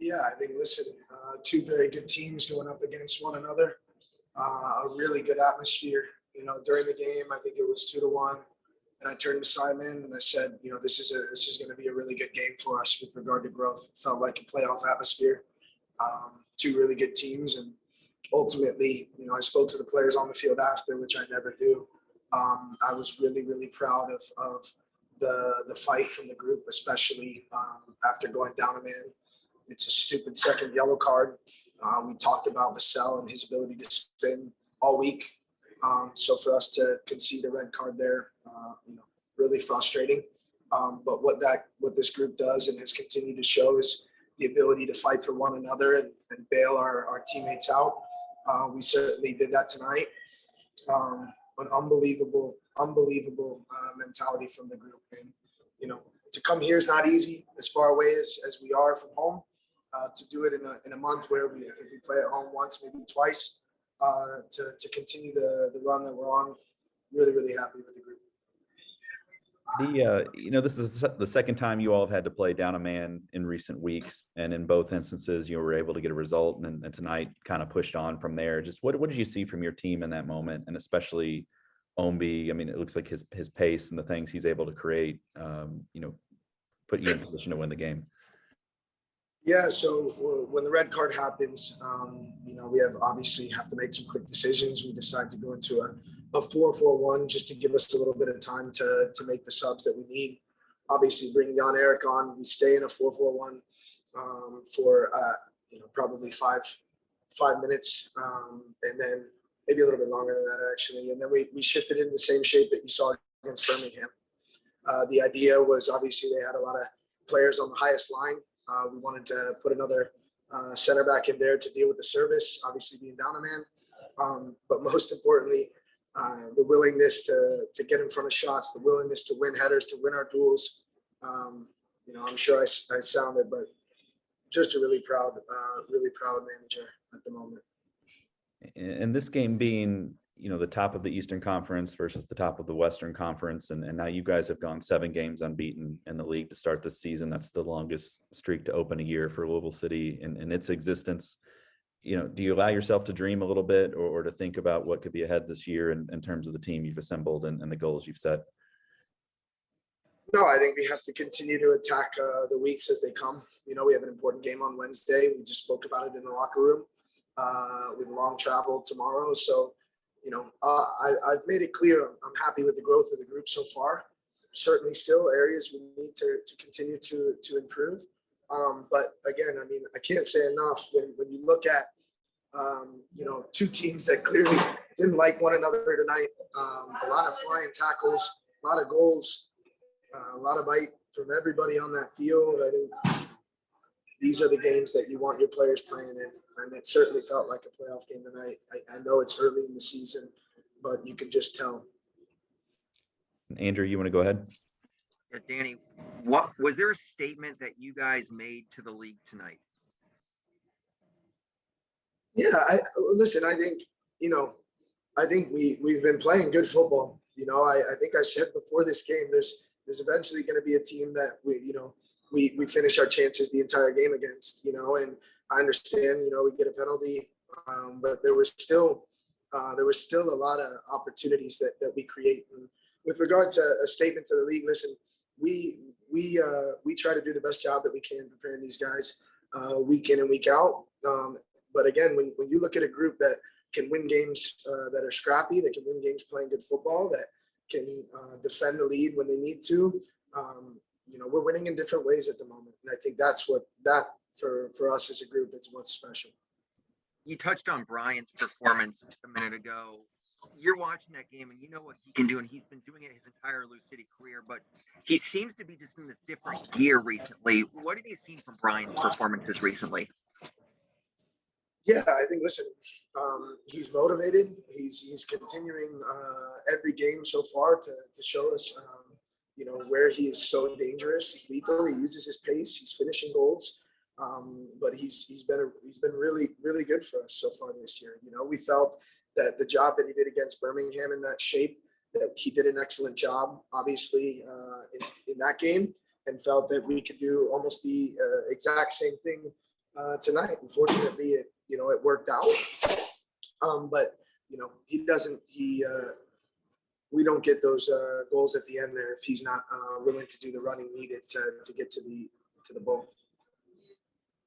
Yeah, I think, listen, two very good teams going up against one another. A really good atmosphere. During the game, I think it was 2-1. And I turned to Simon and I said, this is going to be a really good game for us with regard to growth. It felt like a playoff atmosphere. Two really good teams, and ultimately, I spoke to the players on the field after, which I never do. I was really, really proud of the fight from the group, especially after going down a man. It's a stupid second yellow card. We talked about Vassell and his ability to spin all week. So for us to concede a red card there, really frustrating. But what this group does and has continued to show is the ability to fight for one another and bail our teammates out. We certainly did that tonight. An unbelievable mentality from the group. And, to come here is not easy, as far away as we are from home. To do it in a month where I think we play at home once, maybe twice, to continue the run that we're on. Really, really happy with the group. This is the second time you all have had to play down a man in recent weeks, and in both instances you were able to get a result, and tonight kind of pushed on from there. Just what did you see from your team in that moment, and especially Ombi? I mean, it looks like his pace and the things he's able to create, put you in position to win the game. Yeah, so when the red card happens, we obviously have to make some quick decisions. We decide to go into a 4-4-1 just to give us a little bit of time to make the subs that we need. Obviously, bring Jan Eric on. We stay in a 4-4-1 for probably five minutes, and then maybe a little bit longer than that actually. And then we shifted into the same shape that you saw against Birmingham. The idea was obviously they had a lot of players on the highest line. We wanted to put another center back in there to deal with the service, obviously being down a man. But most importantly, the willingness to get in front of shots, the willingness to win headers, to win our duels. I'm sure I sounded, but just a really proud manager at the moment. And this game being, the top of the Eastern Conference versus the top of the Western Conference, and now you guys have gone 7 games unbeaten in the league to start this season. That's the longest streak to open a year for Louisville City in its existence. Do you allow yourself to dream a little bit or to think about what could be ahead this year in terms of the team you've assembled and the goals you've set? No, I think we have to continue to attack the weeks as they come. We have an important game on Wednesday. We just spoke about it in the locker room with long travel tomorrow. So, I've made it clear I'm happy with the growth of the group so far. Certainly still areas we need to continue to improve. But again, I can't say enough when you look at, two teams that clearly didn't like one another tonight. A lot of flying tackles, a lot of goals, a lot of bite from everybody on that field. I think these are the games that you want your players playing in. And it certainly felt like a playoff game tonight. I know it's early in the season, but you could just tell. Andrew, you want to go ahead? Yeah, Danny, was there a statement that you guys made to the league tonight? Yeah, listen, I think, I think we've been playing good football. I think I said before this game, there's eventually going to be a team that we finish our chances the entire game against, and I understand, we get a penalty, but there was still a lot of opportunities that we create. And with regard to a statement to the league, listen, we try to do the best job that we can preparing these guys week in and week out. But again, when you look at a group that can win games that are scrappy, that can win games playing good football, that can defend the lead when they need to, we're winning in different ways at the moment. And I think that's for us as a group, it's what's special. You touched on Brian's performance a minute ago. You're watching that game and you know what he can do, and he's been doing it his entire LouCity career, but he seems to be just in this different gear recently. What have you seen from Brian's performances recently? Yeah, I think, listen, he's motivated. He's continuing every game so far to show us, where he is so dangerous. He's lethal. He uses his pace. He's finishing goals. But he's been really, really good for us so far this year. We felt that the job that he did against Birmingham in that shape, that he did an excellent job, obviously, in that game, and felt that we could do almost the exact same thing tonight. Unfortunately, it worked out. But he doesn't. We don't get those goals at the end there if he's not willing to do the running needed to get to the ball.